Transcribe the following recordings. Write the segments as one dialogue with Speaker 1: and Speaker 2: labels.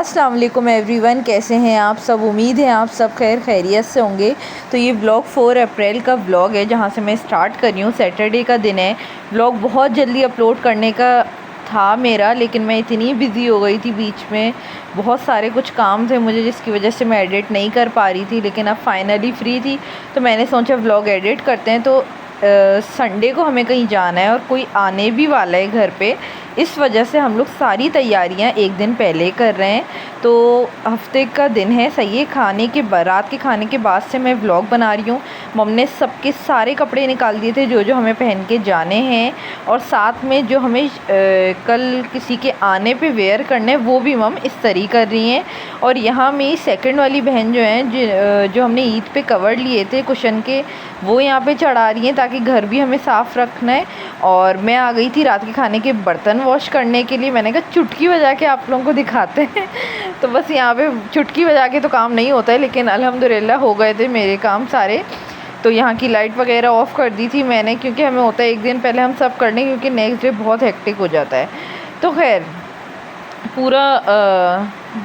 Speaker 1: अस्सलाम वालेकुम एवरीवन, कैसे हैं आप सब। उम्मीद है आप सब खैर खैरियत से होंगे। तो ये व्लॉग 4 अप्रैल का व्लॉग है जहाँ से मैं स्टार्ट कर रही हूँ। सैटरडे का दिन है। व्लॉग बहुत जल्दी अपलोड करने का था मेरा, लेकिन मैं इतनी बिज़ी हो गई थी, बीच में बहुत सारे कुछ काम थे मुझे जिसकी वजह से मैं एडिट नहीं कर पा रही थी। लेकिन अब फाइनली फ्री थी तो मैंने सोचा व्लॉग एडिट करते हैं। तो संडे को हमें कहीं जाना है और कोई आने भी वाला है घर पे, इस वजह से हम लोग सारी तैयारियां एक दिन पहले कर रहे हैं। तो हफ्ते का दिन है, सही है। रात के खाने के बाद से मैं व्लॉग बना रही हूँ। मम ने सबके सारे कपड़े निकाल दिए थे जो जो हमें पहन के जाने हैं, और साथ में जो हमें कल किसी के आने पे वेयर करने वो भी मम इस्त्री कर रही हैं। और यहाँ मेरी सेकंड वाली बहन जो हैं, जो हमने ईद पे कवर लिए थे कुशन के, वो यहाँ पे चढ़ा रही हैं ताकि घर भी हमें साफ़ रखना है। और मैं आ गई थी रात के खाने के बर्तन वॉश करने के लिए। मैंने कहा चुटकी बजा के आप लोगों को दिखाते हैं। तो बस यहाँ पे चुटकी बजा के तो काम नहीं होता है, लेकिन अल्हम्दुलिल्लाह हो गए थे मेरे काम सारे। तो यहाँ की लाइट वगैरह ऑफ़ कर दी थी मैंने, क्योंकि हमें होता है एक दिन पहले हम सब कर लें, क्योंकि नेक्स्ट डे बहुत हेक्टिक हो जाता है। तो खैर पूरा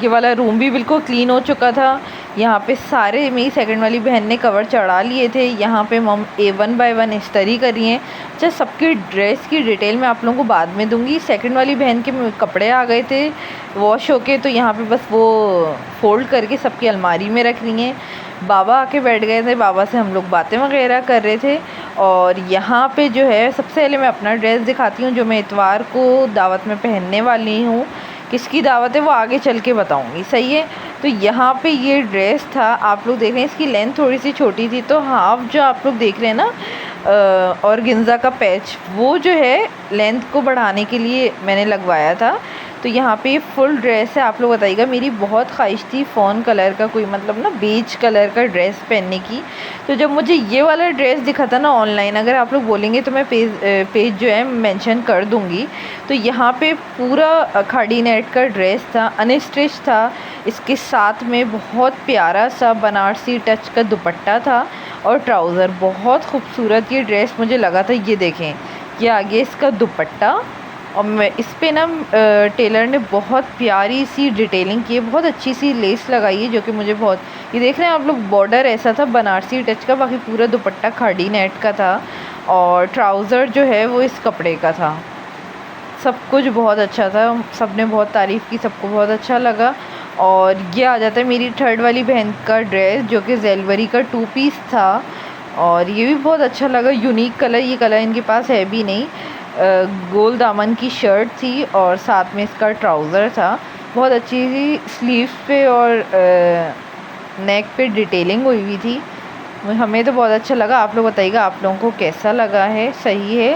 Speaker 1: ये वाला रूम भी बिल्कुल क्लीन हो चुका था। यहाँ पे सारे मेरी सेकंड वाली बहन ने कवर चढ़ा लिए थे। यहाँ पे मम वन बाय वन इस्त्री कर रही हैं। अच्छा, सबकी ड्रेस की डिटेल मैं आप लोगों को बाद में दूंगी। सेकंड वाली बहन के कपड़े आ गए थे वॉश होके, तो यहाँ पे बस वो फोल्ड करके सबकी अलमारी में रख रही हैं। बाबा आके बैठ गए थे, बाबा से हम लोग बातें वगैरह कर रहे थे। और यहाँ पे जो है सबसे पहले मैं अपना ड्रेस दिखाती हूँ जो मैं इतवार को दावत में पहनने वाली हूँ। किसकी दावत है वो आगे चल के बताऊँगी, सही है। तो यहाँ पे ये ड्रेस था, आप लोग देख रहे हैं इसकी लेंथ थोड़ी सी छोटी थी, तो हाफ जो आप लोग देख रहे हैं ना और गिंजा का पैच, वो जो है लेंथ को बढ़ाने के लिए मैंने लगवाया था। तो यहाँ पे ये फुल ड्रेस है। आप लोग बताइएगा, मेरी बहुत ख्वाहिश थी फ़ोन कलर का, कोई मतलब ना बेज कलर का ड्रेस पहनने की। तो जब मुझे ये वाला ड्रेस दिखा था ना ऑनलाइन, अगर आप लोग बोलेंगे तो मैं पेज जो है मेंशन कर दूँगी। तो यहाँ पे पूरा खाड़ी नेट का ड्रेस था, अनस्टिच था। इसके साथ में बहुत प्यारा सा बनारसी टच का दुपट्टा था और ट्राउज़र। बहुत खूबसूरत ये ड्रेस मुझे लगा था। ये देखें, ये आगे इसका दुपट्टा, और मैं इस पे ना टेलर ने बहुत प्यारी सी डिटेलिंग की है, बहुत अच्छी सी लेस लगाई है जो कि मुझे बहुत, ये देख रहे हैं आप लोग, बॉर्डर ऐसा था बनारसी टच का, बाकी पूरा दुपट्टा खाड़ी नेट का था। और ट्राउज़र जो है वो इस कपड़े का था। सब कुछ बहुत अच्छा था, सब ने बहुत तारीफ़ की, सबको बहुत अच्छा लगा। और ये आ जाता है मेरी थर्ड वाली बहन का ड्रेस जो कि जेलवरी का 2 पीस था, और ये भी बहुत अच्छा लगा। यूनिक कलर, ये कलर इनके पास है भी नहीं। गोल दामन की शर्ट थी और साथ में इसका ट्राउज़र था। बहुत अच्छी सी स्लीव्स पे और नेक पे डिटेलिंग हुई हुई थी। हमें तो बहुत अच्छा लगा। आप लोग बताइएगा आप लोगों को कैसा लगा है, सही है।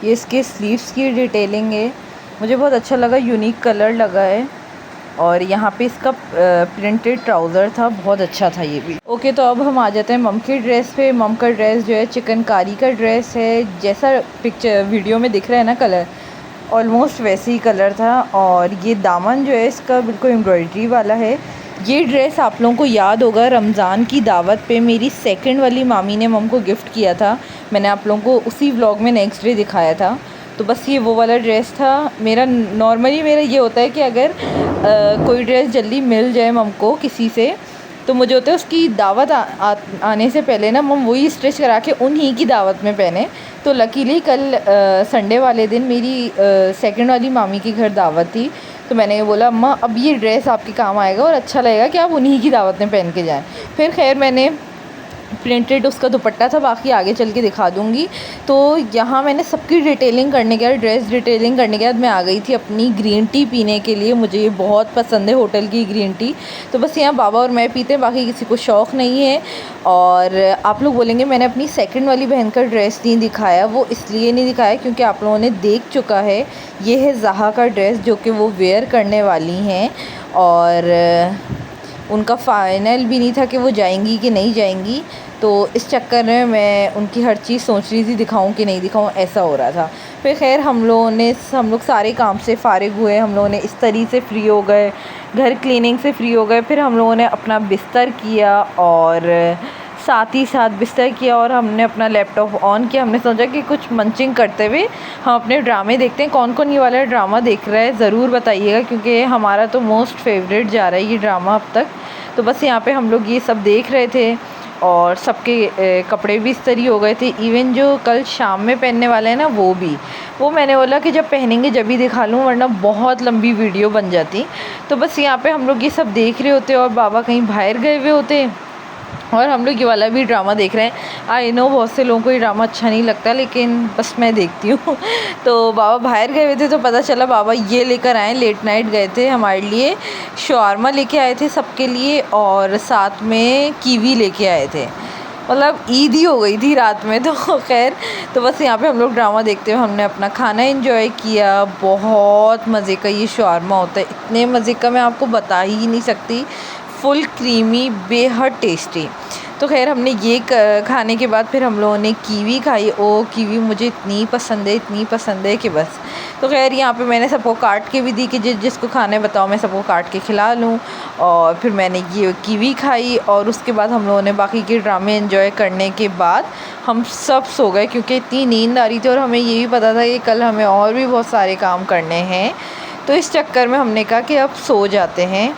Speaker 1: ये इसके स्लीव्स की डिटेलिंग है, मुझे बहुत अच्छा लगा, यूनिक कलर लगा है। और यहाँ पे इसका प्रिंटेड ट्राउज़र था, बहुत अच्छा था ये भी। ओके, तो अब हम आ जाते हैं मम की ड्रेस पे। मम का ड्रेस जो है चिकनकारी का ड्रेस है, जैसा पिक्चर वीडियो में दिख रहा है ना कलर, ऑलमोस्ट वैसे ही कलर था। और ये दामन जो है इसका बिल्कुल एम्ब्रॉयडरी वाला है। ये ड्रेस आप लोगों को याद होगा, रमज़ान की दावत पे मेरी सेकंड वाली मामी ने मम को गिफ्ट किया था। मैंने आप लोगों को उसी व्लॉग में नेक्स्ट डे दिखाया था। तो बस ये वो वाला ड्रेस था मेरा। नॉर्मली मेरा ये होता है कि अगर कोई ड्रेस जल्दी मिल जाए मम को किसी से, तो मुझे होता है उसकी दावत आने से पहले ना मम वही स्टिच करा के उन्हीं की दावत में पहने। तो लकीली कल संडे वाले दिन मेरी सेकंड वाली मामी के घर दावत थी, तो मैंने बोला अम्मा अब ये ड्रेस आपके काम आएगा और अच्छा लगेगा कि आप उन्हीं की दावत में पहन के जाएँ। फिर खैर मैंने प्रिंटेड उसका दुपट्टा था, बाकी आगे चल के दिखा दूँगी। तो यहाँ मैंने सबकी डिटेलिंग करने के बाद, ड्रेस डिटेलिंग करने के बाद मैं आ गई थी अपनी ग्रीन टी पीने के लिए। मुझे ये बहुत पसंद है होटल की ग्रीन टी। तो बस यहाँ बाबा और मैं पीते हैं, बाकी किसी को शौक़ नहीं है। और आप लोग बोलेंगे मैंने अपनी सेकंड वाली बहन का ड्रेस नहीं दिखाया, वो इसलिए नहीं दिखाया क्योंकि आप लोगों ने देख चुका है। ये है ज़हा का ड्रेस जो कि वो वेयर करने वाली हैं, और उनका फ़ाइनल भी नहीं था कि वो जाएंगी कि नहीं जाएंगी। तो इस चक्कर में मैं उनकी हर चीज़ सोच रही थी दिखाऊं कि नहीं दिखाऊं, ऐसा हो रहा था। फिर खैर हम लोग सारे काम से फ़ारिग हुए, हम लोगों ने इस तरीके से फ्री हो गए, घर क्लीनिंग से फ्री हो गए। फिर हम लोगों ने अपना बिस्तर किया और साथ ही साथ बिस्तर किया और हमने अपना लैपटॉप ऑन किया। हमने सोचा कि कुछ मंचिंग करते हुए हम अपने ड्रामे देखते हैं। कौन कौन ये वाला ड्रामा देख रहा है ज़रूर बताइएगा, क्योंकि हमारा तो मोस्ट फेवरेट जा रहा है ये ड्रामा अब तक। तो बस यहाँ पे हम लोग ये सब देख रहे थे और सबके कपड़े भी इस्त्री हो गए थे। इवन जो कल शाम में पहनने वाले हैं ना वो मैंने बोला कि जब पहनेंगे जब ही दिखा लूँ, वरना बहुत लंबी वीडियो बन जाती। तो बस यहाँ पे हम लोग ये सब देख रहे होते और बाबा कहीं बाहर गए हुए होते और हम लोग ये वाला भी ड्रामा देख रहे हैं। आई नो बहुत से लोगों को ये ड्रामा अच्छा नहीं लगता, लेकिन बस मैं देखती हूँ। तो बाबा बाहर गए हुए थे तो पता चला बाबा ये लेकर आए, लेट नाइट गए थे हमारे लिए शवारमा लेके आए थे सबके लिए, और साथ में कीवी लेके आए थे। मतलब ईद ही हो गई थी रात में। तो खैर, तो बस यहाँ पे हम लोग ड्रामा देखते हुए हमने अपना खाना एंजॉय किया। बहुत मज़े का ये शवारमा होता है, इतने मज़े का मैं आपको बता ही नहीं सकती। फुल क्रीमी, बेहद टेस्टी। तो खैर हमने ये खाने के बाद फिर हम लोगों ने कीवी खाई। ओ कीवी मुझे इतनी पसंद है कि बस। तो खैर यहाँ पे मैंने सबको काट के भी दी कि जिसको खाने बताओ मैं सबको काट के खिला लूँ। और फिर मैंने ये कीवी खाई और उसके बाद हम लोगों ने बाकी के ड्रामे एंजॉय करने के बाद हम सब सो गए, क्योंकि इतनी नींद आ रही थी और हमें ये भी पता था कि कल हमें और भी बहुत सारे काम करने हैं। तो इस चक्कर में हमने कहा कि अब सो जाते हैं।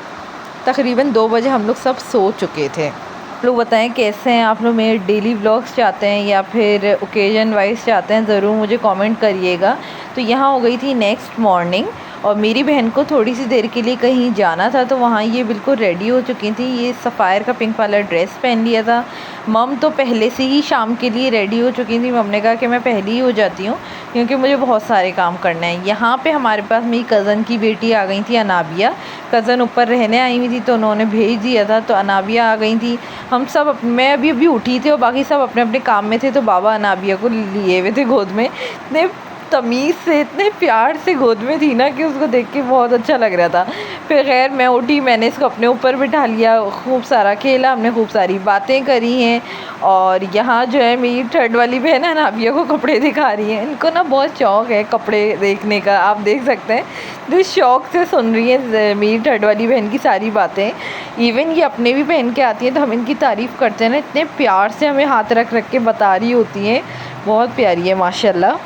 Speaker 1: तकरीबन 2 बजे हम लोग सब सो चुके थे। आप लोग बताएं कैसे हैं आप लोग, मेरे डेली व्लॉग्स चाहते हैं या फिर ओकेजन वाइज चाहते हैं, ज़रूर मुझे कमेंट करिएगा। तो यहाँ हो गई थी नेक्स्ट मॉर्निंग और मेरी बहन को थोड़ी सी देर के लिए कहीं जाना था, तो वहाँ ये बिल्कुल रेडी हो चुकी थी। ये सफ़ायर का पिंक वाला ड्रेस पहन लिया था। मम तो पहले से ही शाम के लिए रेडी हो चुकी थी। मम ने कहा कि मैं पहले ही हो जाती हूँ क्योंकि मुझे बहुत सारे काम करने हैं। यहाँ पे हमारे पास मेरी कज़न की बेटी आ गई थी, अनाबिया। कज़न ऊपर रहने आई हुई थी तो उन्होंने भेज दिया था, तो अनाबिया आ गई थी। हम सब, मैं अभी उठी थी और बाकी सब अपने अपने काम में थे, तो बाबा अनाबिया को लिए हुए थे गोद में। इतने तमीज़ से, इतने प्यार से गोद में थी ना कि उसको देख के बहुत अच्छा लग रहा था। फिर खैर मैं उठी, मैंने इसको अपने ऊपर बिठा लिया, खूब सारा खेला हमने, खूब सारी बातें करी हैं। और यहाँ जो है मेरी थर्ड वाली बहन है नाबिया को कपड़े दिखा रही है। इनको ना बहुत शौक़ है कपड़े देखने का, आप देख सकते हैं। तो इस शौक़ से सुन रही है मेरी थर्ड वाली बहन की सारी बातें। इवन ये अपने भी पहन के आती हैं तो हम इनकी तारीफ़ करते हैं ना, इतने प्यार से हमें हाथ रख रख के बता रही होती हैं। बहुत प्यारी है माशाल्लाह।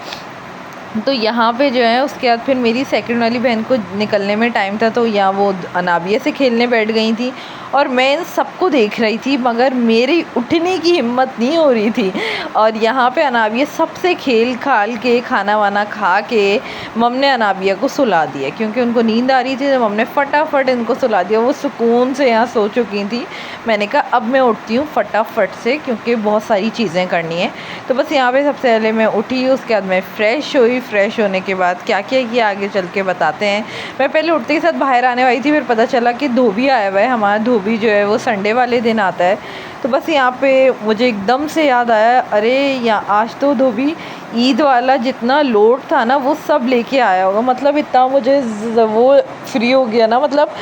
Speaker 1: तो यहाँ पे जो है उसके बाद फिर मेरी सेकंड वाली बहन को निकलने में टाइम था, तो यहाँ वो अनाबिया से खेलने बैठ गई थी और मैं इन सबको देख रही थी, मगर मेरी उठने की हिम्मत नहीं हो रही थी। और यहाँ पे अनाबिया सबसे खेल खाल के खाना वाना खा के मम ने अनाबिया को सुला दिया, क्योंकि उनको नींद आ रही थी। तो मम ने फटाफट इनको सुला दिया। वो सुकून से यहाँ सो चुकी थी। मैंने कहा अब मैं उठती हूँ फटाफट से, क्योंकि बहुत सारी चीज़ें करनी है। तो बस यहाँ पे सबसे पहले मैं उठी, उसके बाद मैं फ़्रेश हुई। फ़्रेश होने के बाद क्या क्या किया आगे चल के बताते हैं। मैं पहले उठते के साथ बाहर आने वाली थी, फिर पता चला कि धोबी आया हुआ है। हमारा धोबी जो है वो संडे वाले दिन आता है। तो बस यहाँ पे मुझे एकदम से याद आया, अरे यहाँ आज तो धोबी ईद वाला जितना लोड था ना वो सब लेके आया होगा। मतलब इतना मुझे वो फ्री हो गया ना, मतलब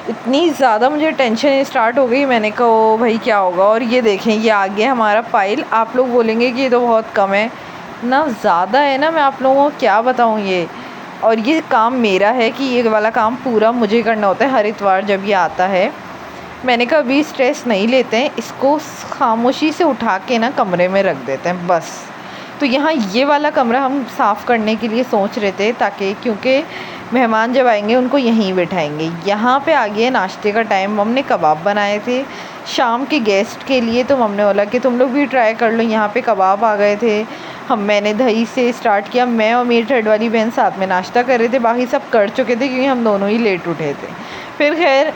Speaker 1: इतनी ज़्यादा मुझे टेंशन स्टार्ट हो गई। मैंने कहा ओ भाई क्या होगा। और ये देखें ये आ गया हमारा फाइल। आप लोग बोलेंगे कि ये तो बहुत कम है ना, ज़्यादा है ना, मैं आप लोगों को क्या बताऊँ ये। और ये काम मेरा है कि ये वाला काम पूरा मुझे करना होता है हर इतवार जब ये आता है। मैंने कहा अभी स्ट्रेस नहीं लेते हैं, इसको खामोशी से उठा के ना कमरे में रख देते हैं बस। तो यहाँ ये वाला कमरा हम साफ़ करने के लिए सोच रहे थे, ताकि क्योंकि मेहमान जब आएंगे उनको यहीं बिठाएंगे। यहाँ पे आ गया नाश्ते का टाइम। मम ने कबाब बनाए थे शाम के गेस्ट के लिए, तो मम ने बोला कि तुम लोग भी ट्राई कर लो। यहाँ पे कबाब आ गए थे। मैंने दही से स्टार्ट किया। मैं और मेरी थर्ड वाली बहन साथ में नाश्ता कर रहे थे, बाकी सब कर चुके थे क्योंकि हम दोनों ही लेट उठे थे। फिर खैर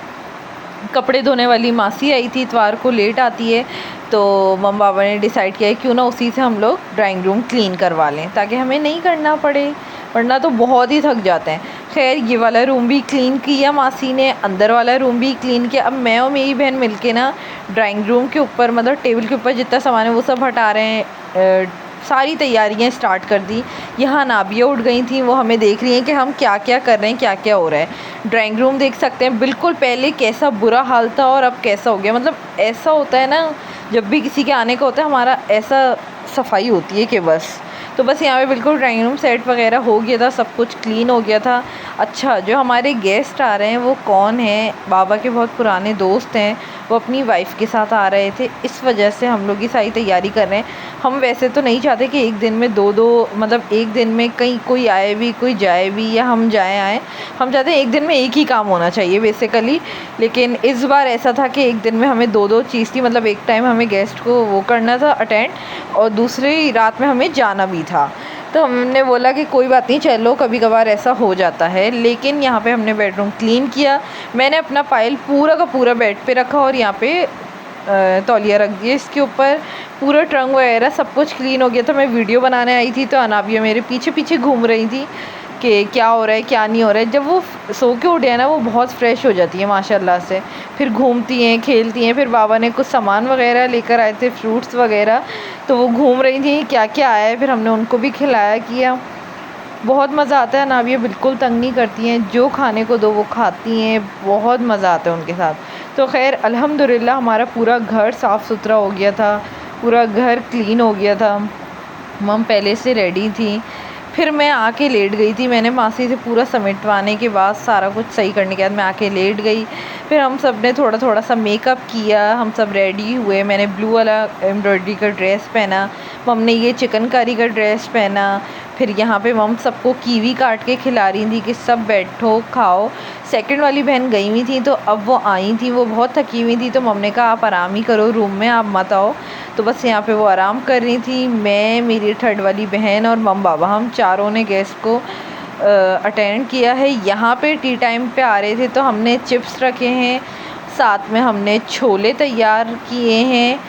Speaker 1: कपड़े धोने वाली मासी आई थी, इतवार को लेट आती है, तो मम बाबा ने डिसाइड किया क्यों ना उसी से हम लोग ड्राइंग रूम क्लीन करवा लें, ताकि हमें नहीं करना पड़े, वरना तो बहुत ही थक जाते हैं। खैर ये वाला रूम भी क्लीन किया मासी ने, अंदर वाला रूम भी क्लीन किया। अब मैं और मेरी बहन मिलके ना ड्राइंग रूम के ऊपर, मतलब टेबल के ऊपर जितना सामान है वो सब हटा रहे हैं। सारी तैयारियां स्टार्ट कर दी। यहाँ नाबिया उठ गई थी, वो हमें देख रही हैं कि हम क्या क्या कर रहे हैं, क्या क्या हो रहा है। ड्राइंग रूम देख सकते हैं, बिल्कुल पहले कैसा बुरा हाल था और अब कैसा हो गया। मतलब ऐसा होता है ना, जब भी किसी के आने का होता है हमारा ऐसा सफाई होती है कि बस। तो बस यहाँ पे बिल्कुल ड्राइंग रूम सेट वगैरह हो गया था, सब कुछ क्लीन हो गया था। अच्छा, जो हमारे गेस्ट आ रहे हैं वो कौन हैं? बाबा के बहुत पुराने दोस्त हैं, वो अपनी वाइफ़ के साथ आ रहे थे, इस वजह से हम लोग ये सारी तैयारी कर रहे हैं। हम वैसे तो नहीं चाहते कि एक दिन में 2-2 मतलब एक दिन में कहीं कोई आए भी, कोई जाए भी या हम जाएँ आएँ। हम चाहते हैं एक दिन में एक ही काम होना चाहिए बेसिकली, लेकिन इस बार ऐसा था कि एक दिन में हमें 2-2 चीज़ थी, मतलब एक टाइम हमें गेस्ट को वो करना था अटेंड और दूसरी रात में हमें जाना भी था। तो हमने बोला कि कोई बात नहीं, चलो कभी-कभार ऐसा हो जाता है। लेकिन यहाँ पे हमने बेडरूम क्लीन किया, मैंने अपना पायल पूरा का पूरा बेड पे रखा और यहाँ पे तौलिया रख दिया इसके ऊपर, पूरा ट्रंक वगैरह सब कुछ क्लीन हो गया था। मैं वीडियो बनाने आई थी तो अनाबिया मेरे पीछे-पीछे घूम रही थी कि क्या हो रहा है, क्या नहीं हो रहा है। जब वो सो के उठे हैं ना, वो बहुत फ्रेश हो जाती है माशाल्लाह से, फिर घूमती हैं, खेलती हैं। फिर बाबा ने कुछ सामान वगैरह लेकर आए थे, फ्रूट्स वगैरह, तो वो घूम रही थी क्या-क्या आया है, फिर हमने उनको भी खिलाया किया। बहुत मज़ा आता है, अनाबिया बिल्कुल तंग नहीं करती हैं, जो खाने को दो वो खाती हैं, बहुत मज़ा आता है उनके साथ। तो ख़ैर अल्हम्दुलिल्लाह हमारा पूरा घर साफ़ सुथरा हो गया था, पूरा घर क्लीन हो गया था। मम पहले से रेडी थी, फिर मैं आके लेट गई थी। मैंने मासी से पूरा समेटवाने के बाद, सारा कुछ सही करने के बाद मैं आके लेट गई। फिर हम सब ने थोड़ा-थोड़ा सा मेकअप किया, हम सब रेडी हुए। मैंने ब्लू वाला एम्ब्रॉयडरी का ड्रेस पहना, मम ने ये चिकनकारी का ड्रेस पहना। फिर यहाँ पे मम सबको कीवी काट के खिला रही थी कि सब बैठो खाओ। सेकंड वाली बहन गई हुई थी, तो अब वो आई थी, वो बहुत थकी हुई थी, तो मम ने कहा आप आराम ही करो रूम में, आप मत आओ। तो बस यहाँ पे वो आराम कर रही थी। मैं, मेरी थर्ड वाली बहन और मम बाबा, हम चारों ने गेस्ट को अटेंड किया है। यहाँ पे टी टाइम पे आ रहे थे तो हमने चिप्स रखे हैं, साथ में हमने छोले तैयार किए हैं।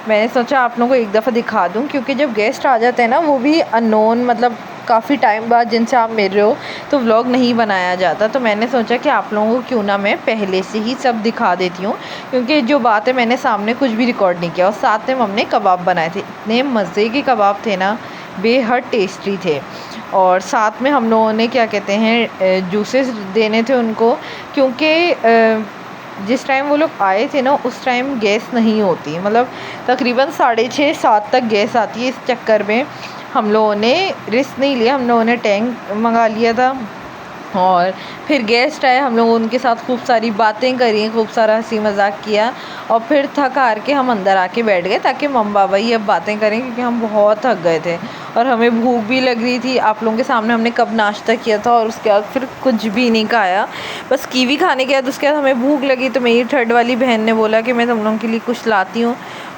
Speaker 1: मैंने सोचा आप लोगों को एक दफ़ा दिखा दूँ, क्योंकि जब गेस्ट आ जाते हैं ना, वो भी अननोन, मतलब काफ़ी टाइम बाद जिनसे आप मिल रहे हो, तो व्लॉग नहीं बनाया जाता। तो मैंने सोचा कि आप लोगों को क्यों ना मैं पहले से ही सब दिखा देती हूँ, क्योंकि जो बात है मैंने सामने कुछ भी रिकॉर्ड नहीं किया। और साथ में हमने कबाब बनाए थे, इतने मज़े के कबाब थे ना, बेहद टेस्टी थे। और साथ में हम लोगों ने क्या कहते हैं जूसेस देने थे उनको, क्योंकि जिस टाइम वो लोग आए थे ना, उस टाइम गैस नहीं होती, मतलब तकरीबन 6:30-7 तक गैस आती है। इस चक्कर में हम लोगों ने रिस्क नहीं लिया, हम लोगों ने टैंक मंगा लिया था। और फिर गेस्ट आए, हम लोग उनके साथ खूब सारी बातें करी, खूब सारा हंसी मजाक किया और फिर थक हार के हम अंदर आके बैठ गए, ताकि मम बाबा ही अब बातें करें, क्योंकि हम बहुत थक गए थे और हमें भूख भी लग रही थी। आप लोगों के सामने हमने कब नाश्ता किया था और उसके बाद फिर कुछ भी नहीं खाया, बस कीवी खाने के बाद उसके बाद हमें भूख लगी। तो मेरी थर्ड वाली बहन ने बोला कि मैं तुम लोगों के लिए कुछ लाती हूँ।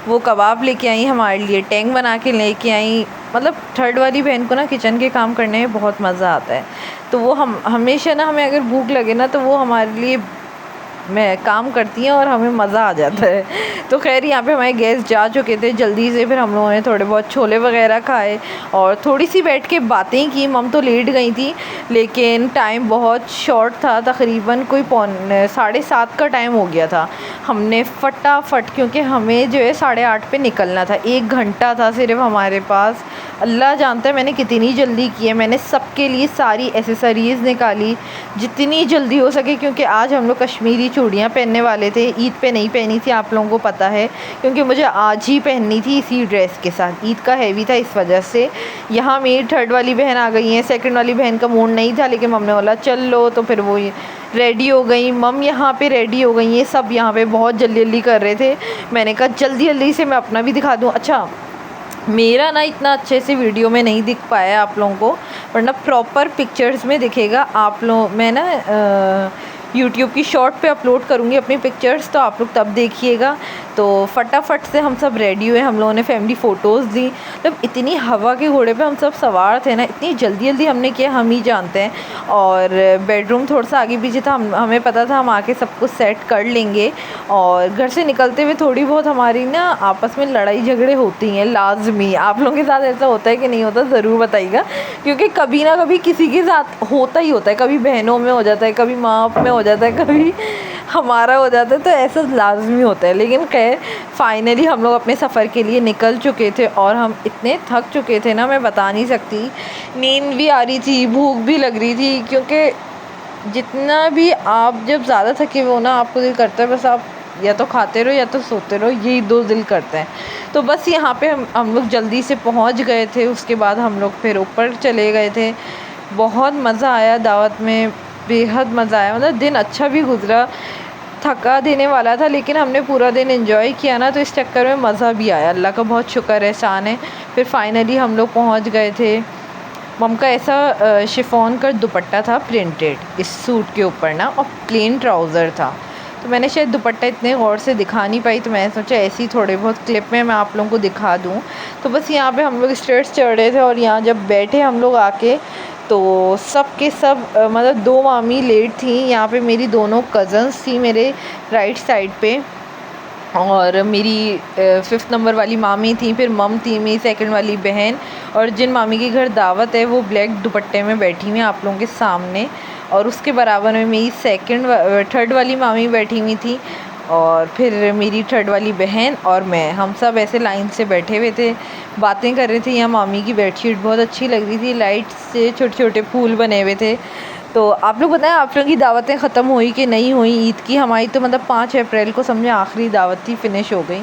Speaker 1: वो कबाब लेके आई, हमारे लिए टेंग बना के लेके आई। मतलब थर्ड वाली बहन को ना किचन के काम करने में बहुत मज़ा आता है, तो वो हम हमेशा ना, हमें अगर भूख लगे ना, तो वो हमारे लिए मैं काम करती हैं और हमें मज़ा आ जाता है। तो खैर यहाँ पे हमारे गेस्ट जा चुके थे जल्दी से, फिर हम लोगों ने थोड़े बहुत छोले वगैरह खाए और थोड़ी सी बैठ के बातें की। मम तो लेट गई थी, लेकिन टाइम बहुत शॉर्ट था, तकरीबन कोई 7:30 का टाइम हो गया था। हमने फटाफट, क्योंकि हमें जो है 8:30 पे निकलना था, 1 घंटा था सिर्फ हमारे पास। अल्लाह जानता है मैंने कितनी जल्दी की है। मैंने सबके लिए सारी एसेसरीज़ निकाली जितनी जल्दी हो सके, क्योंकि आज हम लोग कश्मीरी चूड़ियाँ पहनने वाले थे। ईद पे नहीं पहनी थी, आप लोगों को पता है, क्योंकि मुझे आज ही पहननी थी इसी ड्रेस के साथ। ईद का हैवी था, इस वजह से। यहाँ मेरी थर्ड वाली बहन आ गई हैं, सेकंड वाली बहन का मूड नहीं था, लेकिन मम ने बोला चल लो, तो फिर वो रेडी हो गई। मम यहाँ पे रेडी हो गई हैं, सब यहाँ पे बहुत जल्दी जल्दी कर रहे थे। मैंने कहा जल्दी जल्दी से मैं अपना भी दिखा दूँ। अच्छा, मेरा ना इतना अच्छे से वीडियो में नहीं दिख पाया आप लोगों को, वरना प्रॉपर पिक्चर्स में दिखेगा। आप लोग, मैं ना यूट्यूब की शॉर्ट पे अपलोड करूँगी अपनी पिक्चर्स, तो आप लोग तब देखिएगा। तो फटाफट से हम सब रेडी हुए, हम लोगों ने फैमिली फ़ोटोज़ दी। मतलब इतनी हवा के घोड़े पे हम सब सवार थे ना, इतनी जल्दी जल्दी हमने किया, हम ही जानते हैं। और बेडरूम थोड़ा सा आगे पीछे था, हमें पता था हम आके सब कुछ सेट कर लेंगे। और घर से निकलते हुए थोड़ी बहुत हमारी ना आपस में लड़ाई झगड़े होती हैं लाजमी। आप लोगों के साथ ऐसा होता है कि नहीं होता, ज़रूर बताइएगा, क्योंकि कभी ना कभी किसी के साथ होता ही होता है। कभी बहनों में हो जाता है, कभी माँ में हो जाता है, कभी हमारा हो जाता है, तो ऐसा लाजमी होता है। लेकिन खैर फाइनली हम लोग अपने सफ़र के लिए निकल चुके थे और हम इतने थक चुके थे ना, मैं बता नहीं सकती। नींद भी आ रही थी, भूख भी लग रही थी, क्योंकि जितना भी आप जब ज़्यादा थके हुए हो ना, आपको दिल करता है बस आप या तो खाते रहो या तो सोते रहो, यही दो दिल करते हैं। तो बस यहाँ पे हम लोग जल्दी से पहुँच गए थे। उसके बाद हम लोग फिर ऊपर चले गए थे। बहुत मज़ा आया दावत में, बेहद मज़ा आया, मतलब दिन अच्छा भी गुजरा, थका देने वाला था लेकिन हमने पूरा दिन एंजॉय किया ना, तो इस चक्कर में मज़ा भी आया। अल्लाह का बहुत शुक्र एहसान है। फिर फाइनली हम लोग पहुंच गए थे। मम का ऐसा शिफॉन का दुपट्टा था प्रिंटेड इस सूट के ऊपर ना, और प्लेन ट्राउज़र था, तो मैंने शायद दुपट्टा इतने गौर से दिखा नहीं पाई, तो मैंने सोचा ऐसी थोड़े बहुत क्लिप में मैं आप लोगों को दिखा दूँ। तो बस यहाँ पे हम लोग स्टेयर्स चढ़ रहे थे और यहाँ जब बैठे हम लोग आके, तो सब के सब मतलब 2 मामी लेट थी। यहाँ पे मेरी दोनों कज़न्स थी मेरे राइट साइड पे, और मेरी 5th नंबर वाली मामी थी, फिर मम थी मेरी 2nd वाली बहन, और जिन मामी के घर दावत है वो ब्लैक दुपट्टे में बैठी हुई हैं आप लोगों के सामने, और उसके बराबर में मेरी 3rd वाली मामी बैठी हुई थी, और फिर मेरी 3rd वाली बहन और मैं, हम सब ऐसे लाइन से बैठे हुए थे, बातें कर रहे थे। यहाँ मामी की बेडशीट बहुत अच्छी लग रही थी, लाइट से छोटे छोटे फूल बने हुए थे। तो आप लोग बताएं आप लोगों की दावतें ख़त्म हुई कि नहीं हुई ईद की? हमारी तो मतलब 5 अप्रैल को समझे आखिरी दावत थी, फ़िनिश हो गई।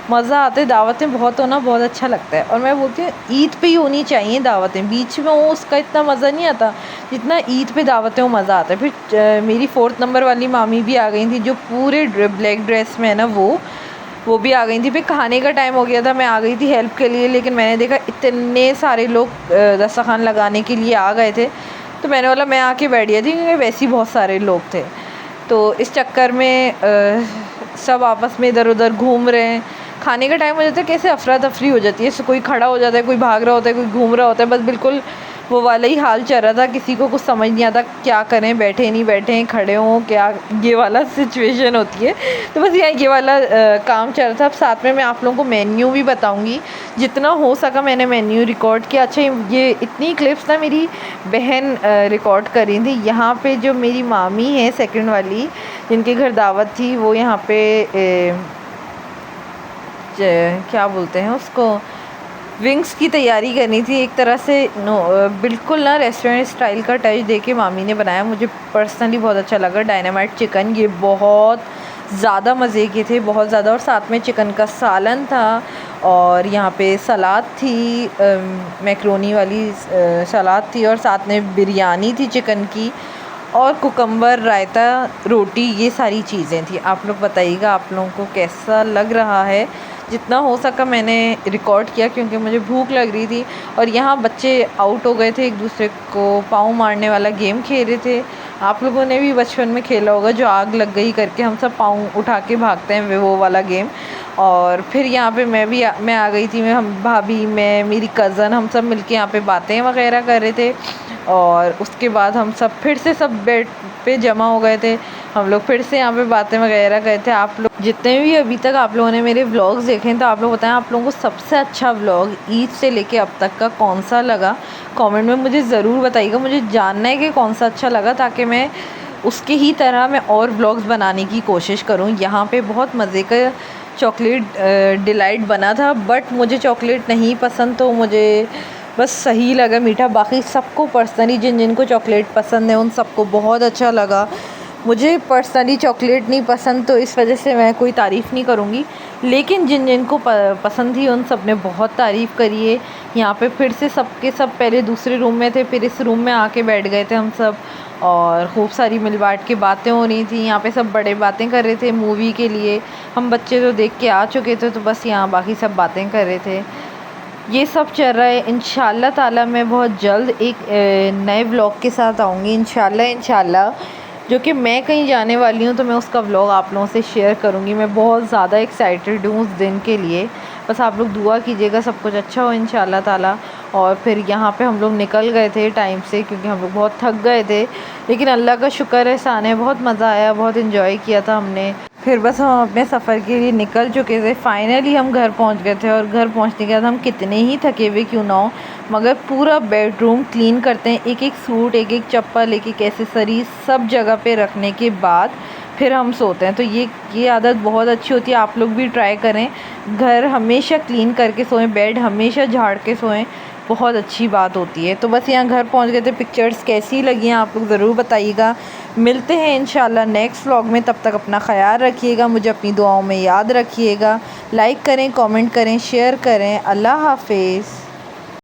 Speaker 1: मज़ा आता है, दावतें बहुत होना बहुत अच्छा लगता है, और मैं बोलती हूँ ईद पे ही होनी चाहिए दावतें, बीच में हो उसका इतना मज़ा नहीं आता जितना ईद पे दावतें हो मज़ा आता है। फिर मेरी 4th नंबर वाली मामी भी आ गई थी जो पूरे ब्लैक ड्रेस में है ना, वो भी आ गई थी। फिर खाने का टाइम हो गया था, मैं आ गई थी हेल्प के लिए, लेकिन मैंने देखा इतने सारे लोग दस्तरखान लगाने के लिए आ गए थे, तो मैंने बोला मैं आके बैठ गई थी क्योंकि वैसे ही बहुत सारे लोग थे। तो इस चक्कर में सब आपस में इधर उधर घूम रहे हैं। खाने का टाइम हो जाता है, कैसे अफरा तफरी हो जाती है, कोई खड़ा हो जाता है, कोई भाग रहा होता है, कोई घूम रहा होता है, बस बिल्कुल वो वाला ही हाल चल रहा था। किसी को कुछ समझ नहीं आता क्या करें, बैठे नहीं बैठे, खड़े हों क्या, ये वाला सिचुएशन होती है। तो बस यहाँ ये वाला काम चल रहा था। अब साथ में मैं आप लोगों को मेन्यू भी बताऊंगी, जितना हो सका मैंने मेन्यू रिकॉर्ड किया। अच्छा, ये इतनी क्लिप्स ना मेरी बहन रिकॉर्ड कर रही थी। यहाँ पे जो मेरी मामी है 2nd वाली, जिनके घर दावत थी, वो यहाँ पे क्या बोलते हैं उसको, विंग्स की तैयारी करनी थी एक तरह से। बिल्कुल ना रेस्टोरेंट स्टाइल का टच देके मामी ने बनाया, मुझे पर्सनली बहुत अच्छा लगा। डायनामाइट चिकन, ये बहुत ज़्यादा मज़े के थे, बहुत ज़्यादा, और साथ में चिकन का सालन था, और यहाँ पे सलाद थी, मैक्रोनी वाली सलाद थी, और साथ में बिरयानी थी चिकन की, और कुकम्बर, रायता, रोटी, ये सारी चीज़ें थी। आप लोग बताइएगा आप लोगों को कैसा लग रहा है। जितना हो सका मैंने रिकॉर्ड किया क्योंकि मुझे भूख लग रही थी। और यहाँ बच्चे आउट हो गए थे, एक दूसरे को पाँव मारने वाला गेम खेल रहे थे। आप लोगों ने भी बचपन में खेला होगा, जो आग लग गई करके हम सब पाँव उठा के भागते हैं, वो वाला गेम। और फिर यहाँ पे मैं आ गई थी, हम भाभी, मैं, मेरी कज़न, हम सब मिलके यहाँ पे बातें वगैरह कर रहे थे। और उसके बाद हम सब फिर से सब बेड पे जमा हो गए थे, हम लोग फिर से यहाँ पे बातें वगैरह गए थे। आप लोग जितने भी अभी तक आप लोगों ने मेरे व्लॉग्स देखे हैं, तो आप लोग बताएं आप लोगों को सबसे अच्छा व्लॉग ईद से लेके अब तक का कौन सा लगा। कमेंट में मुझे ज़रूर बताइएगा, मुझे जानना है कि कौन सा अच्छा लगा, ताकि मैं उसके ही तरह मैं और व्लॉग्स बनाने की कोशिश करूँ। यहाँ पे बहुत मज़े का चॉकलेट डिलाइट बना था, बट मुझे चॉकलेट नहीं पसंद, तो मुझे बस सही लगा मीठा। बाकी सबको पर्सनली जिन जिनको चॉकलेट पसंद है उन सबको बहुत अच्छा लगा। मुझे पर्सनली चॉकलेट नहीं पसंद, तो इस वजह से मैं कोई तारीफ़ नहीं करूँगी, लेकिन जिन जिनको पसंद थी उन सब ने बहुत तारीफ़ करी है। यहाँ पे फिर से सबके सब पहले दूसरे रूम में थे, फिर इस रूम में आके बैठ गए थे हम सब, और खूब सारी मिल बाँट के बातें हो रही थी। यहाँ पे सब बड़े बातें कर रहे थे मूवी के लिए, हम बच्चे तो देख के आ चुके थे, तो बस यहाँ बाकी सब बातें कर रहे थे। ये सब चल रहा है। इंशाल्लाह ताला मैं बहुत जल्द एक नए व्लॉग के साथ आऊँगी इंशाल्लाह, जो कि मैं कहीं जाने वाली हूँ, तो मैं उसका व्लॉग आप लोगों से शेयर करूँगी। मैं बहुत ज़्यादा एक्साइटेड हूँ उस दिन के लिए। बस आप लोग दुआ कीजिएगा सब कुछ अच्छा हो इंशाल्लाह ताला। और फिर यहाँ पे हम लोग निकल गए थे टाइम से, क्योंकि हम लोग बहुत थक गए थे, लेकिन अल्लाह का शुक्र एहसान है, बहुत मज़ा आया, बहुत इन्जॉय किया था हमने। फिर बस हम अपने सफ़र के लिए निकल चुके थे। फाइनली हम घर पहुंच गए थे, और घर पहुंचने के बाद हम कितने ही थके हुए क्यों ना हो, मगर पूरा बेडरूम क्लीन करते हैं, एक एक सूट, एक एक चप्पल, एक एक एक्सेसरी सब जगह पे रखने के बाद फिर हम सोते हैं। तो ये आदत बहुत अच्छी होती है, आप लोग भी ट्राई करें। घर हमेशा क्लीन करके सोएं, बेड हमेशा झाड़ के सोएं, बहुत अच्छी बात होती है। तो बस यहाँ घर पहुँच गए थे। पिक्चर्स कैसी लगी हैं आप लोग ज़रूर बताइएगा। मिलते हैं इंशाल्लाह नेक्स्ट व्लॉग में, तब तक अपना ख्याल रखिएगा, मुझे अपनी दुआओं में याद रखिएगा। लाइक करें, कमेंट करें, शेयर करें। अल्लाह हाफिज़।